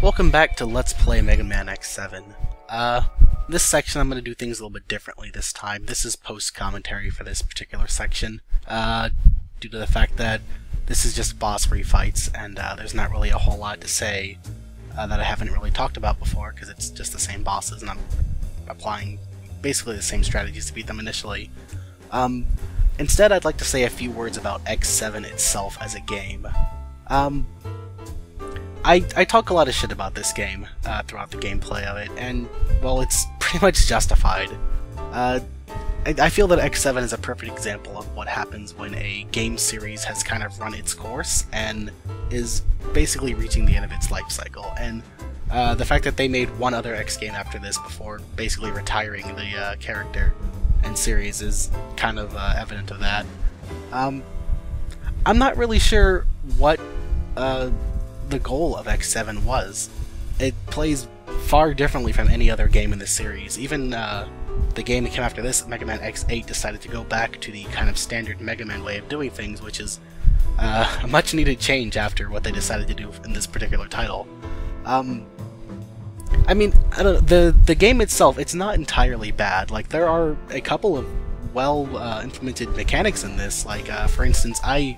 Welcome back to Let's Play Megaman X7. This section I'm going to do things a little bit differently this time. This is post-commentary for this particular section, due to the fact that this is just boss refights, and there's not really a whole lot to say that I haven't really talked about before, because it's just the same bosses, and I'm applying basically the same strategies to beat them initially. Instead, I'd like to say a few words about X7 itself as a game. I talk a lot of shit about this game throughout the gameplay of it, and, well, it's pretty much justified. I feel that X7 is a perfect example of what happens when a game series has kind of run its course and is basically reaching the end of its life cycle, and the fact that they made one other X game after this before basically retiring the character and series is kind of evident of that. I'm not really sure what the goal of X7 was. It plays far differently from any other game in this series. Even the game that came after this, Megaman X8, decided to go back to the kind of standard Megaman way of doing things, which is a much needed change after what they decided to do in this particular title. I mean, the game itself, it's not entirely bad. Like, there are a couple of well implemented mechanics in this. Like, for instance, I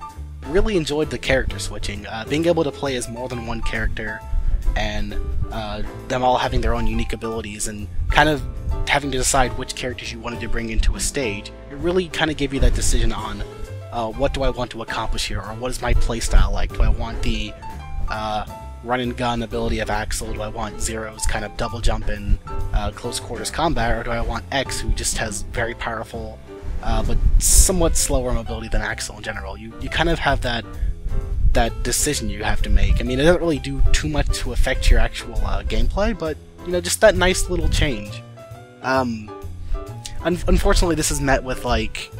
really enjoyed the character switching. Being able to play as more than one character, and them all having their own unique abilities, and kind of having to decide which characters you wanted to bring into a stage, it really kind of gave you that decision on what do I want to accomplish here, or what is my playstyle like. Do I want the run and gun ability of Axel? Do I want Zero's kind of double jump in close quarters combat, or do I want X, who just has very powerful but somewhat slower mobility than Axel in general? You kind of have that decision you have to make. I mean, it doesn't really do too much to affect your actual gameplay, but, you know, just that nice little change. Unfortunately, this is met with, like,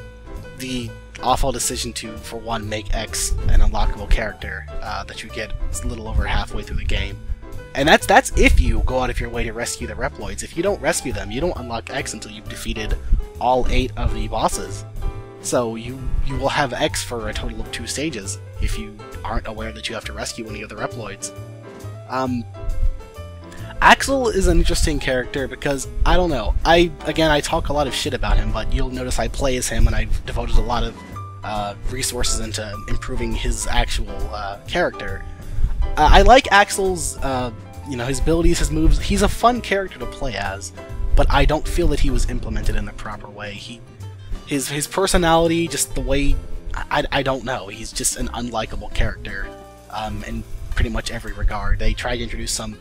the awful decision to, for one, make X an unlockable character that you get a little over halfway through the game. And that's if you go out of your way to rescue the Reploids. If you don't rescue them, you don't unlock X until you've defeated all 8 of the bosses. So you will have X for a total of 2 stages if you aren't aware that you have to rescue any of the Reploids. Axel is an interesting character because, I don't know, I talk a lot of shit about him, but you'll notice I play as him and I've devoted a lot of resources into improving his actual character. I like Axel's, his abilities, his moves. He's a fun character to play as, but I don't feel that he was implemented in the proper way. His personality, just the way, I don't know, he's just an unlikable character in pretty much every regard. They tried to introduce some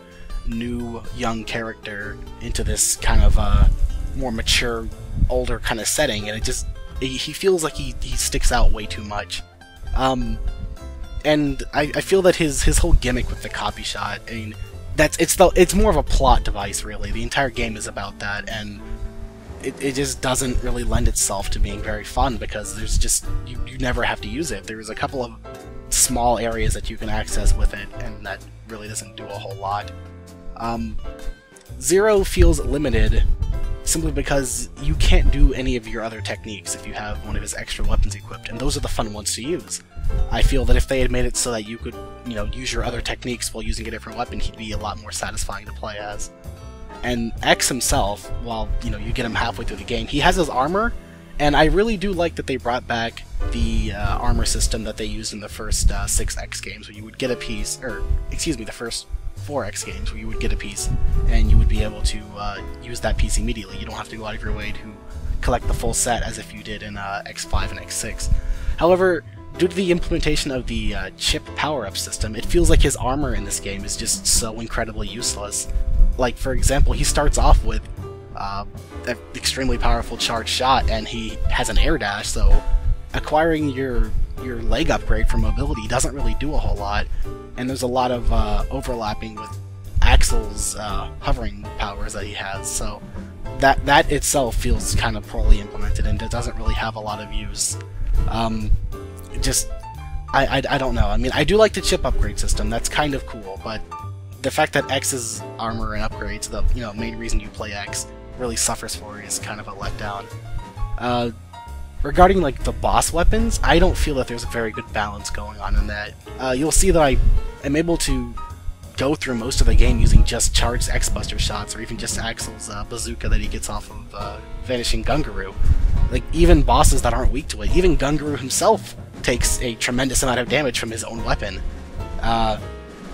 new, young character into this kind of more mature, older kind of setting, and he feels like he sticks out way too much. And I feel that his whole gimmick with the copy shot, I mean, it's more of a plot device, really. The entire game is about that, and it just doesn't really lend itself to being very fun, because there's just, you never have to use it. There's a couple of small areas that you can access with it, and that really doesn't do a whole lot. Zero feels limited simply because you can't do any of your other techniques if you have one of his extra weapons equipped, and those are the fun ones to use. I feel that if they had made it so that you could, use your other techniques while using a different weapon, he'd be a lot more satisfying to play as. And X himself, while, you get him halfway through the game, he has his armor, and I really do like that they brought back the armor system that they used in the first 6 X games, where you would get a piece, or, excuse me, the first 4 X games, where you would get a piece, and you would be able to use that piece immediately. You don't have to go out of your way to collect the full set as if you did in X5 and X6. However, due to the implementation of the chip power-up system, it feels like his armor in this game is just so incredibly useless. Like, for example, he starts off with an extremely powerful charged shot, and he has an air dash, so acquiring your leg upgrade for mobility doesn't really do a whole lot, and there's a lot of overlapping with Axel's hovering powers that he has, so that itself feels kind of poorly implemented, and it doesn't really have a lot of use. I don't know. I mean, I do like the chip upgrade system. That's kind of cool, but the fact that X's armor and upgrades, the main reason you play X, really suffers for is kind of a letdown. Regarding, like, the boss weapons, I don't feel that there's a very good balance going on in that. You'll see that I am able to go through most of the game using just charged X-Buster shots, or even just Axel's bazooka that he gets off of Vanishing Gungaroo. Like, even bosses that aren't weak to it, even Gungaroo himself takes a tremendous amount of damage from his own weapon.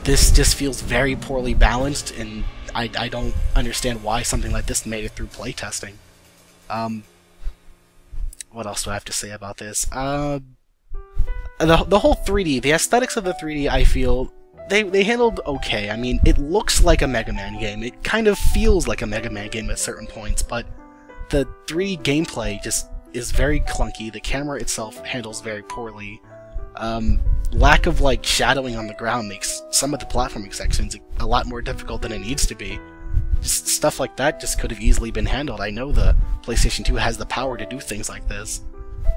This just feels very poorly balanced, and I don't understand why something like this made it through playtesting. What else do I have to say about this? The whole 3D, the aesthetics of the 3D, I feel, they handled okay. I mean, it looks like a Mega Man game. It kind of feels like a Mega Man game at certain points, but the 3D gameplay just is very clunky. The camera itself handles very poorly. Lack of, like, shadowing on the ground makes some of the platforming sections a lot more difficult than it needs to be. Just stuff like that just could have easily been handled. I know the PlayStation 2 has the power to do things like this.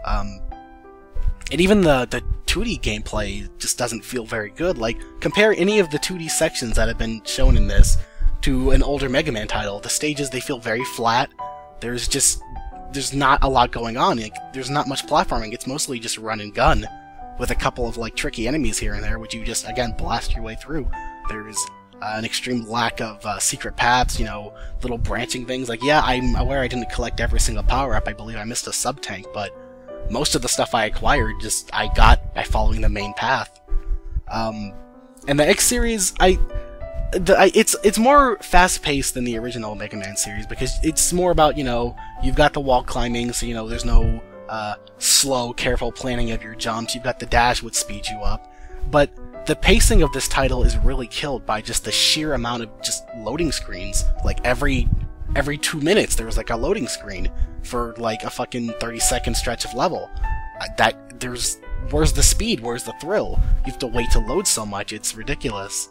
And even the 2D gameplay just doesn't feel very good. Like, compare any of the 2D sections that have been shown in this to an older Mega Man title. The stages, they feel very flat. There's not a lot going on. Like, there's not much platforming. It's mostly just run and gun, with a couple of, like, tricky enemies here and there, which you just, again, blast your way through. There's an extreme lack of secret paths, you know, little branching things. Like, yeah, I'm aware I didn't collect every single power-up. I believe I missed a sub-tank, but most of the stuff I acquired I got by following the main path. And the X series, it's more fast-paced than the original Mega Man series, because it's more about, you know, you've got the wall climbing, so, you know, there's no slow, careful planning of your jumps. You've got the dash, which speeds you up. But the pacing of this title is really killed by just the sheer amount of just loading screens. Like, every 2 minutes there was, like, a loading screen for, like, a fucking 30-second stretch of level. Where's the speed? Where's the thrill? You have to wait to load so much. It's ridiculous.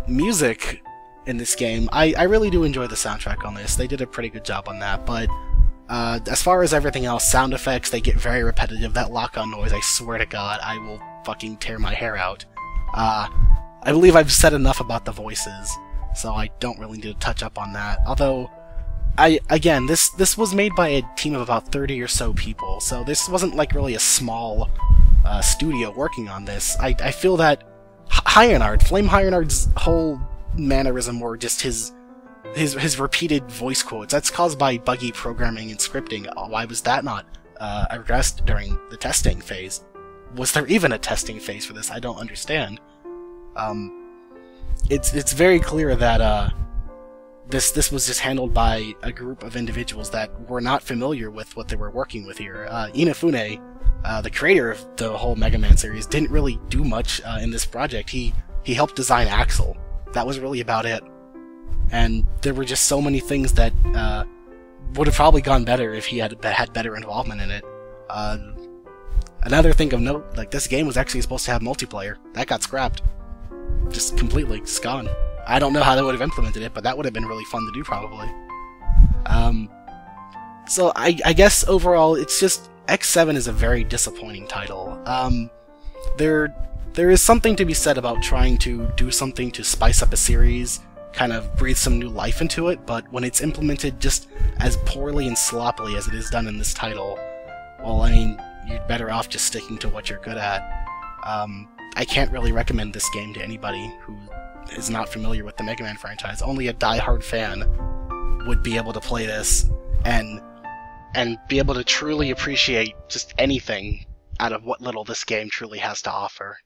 Music in this game, I really do enjoy the soundtrack on this. They did a pretty good job on that, but as far as everything else, sound effects, they get very repetitive. That lock-on noise, I swear to God, I will fucking tear my hair out. I believe I've said enough about the voices, so I don't really need to touch up on that. Although, again, this was made by a team of about 30 or so people, so this wasn't, like, really a small studio working on this. I feel that Flame Hyenard's whole mannerism, or just his repeated voice quotes, that's caused by buggy programming and scripting. Why was that not addressed during the testing phase? Was there even a testing phase for this? I don't understand. It's very clear that this was just handled by a group of individuals that were not familiar with what they were working with here. Inafune, the creator of the whole Mega Man series, didn't really do much in this project. He helped design Axel. That was really about it. And there were just so many things that would have probably gone better if he had better involvement in it. Another thing of note, like, this game was actually supposed to have multiplayer. That got scrapped. Just completely. It's gone. I don't know how they would have implemented it, but that would have been really fun to do, probably. So I guess overall, it's just, X7 is a very disappointing title. There is something to be said about trying to do something to spice up a series, kind of breathe some new life into it, but when it's implemented just as poorly and sloppily as it is done in this title, well, I mean, you're better off just sticking to what you're good at. I can't really recommend this game to anybody who is not familiar with the Mega Man franchise. Only a die-hard fan would be able to play this and be able to truly appreciate just anything out of what little this game truly has to offer.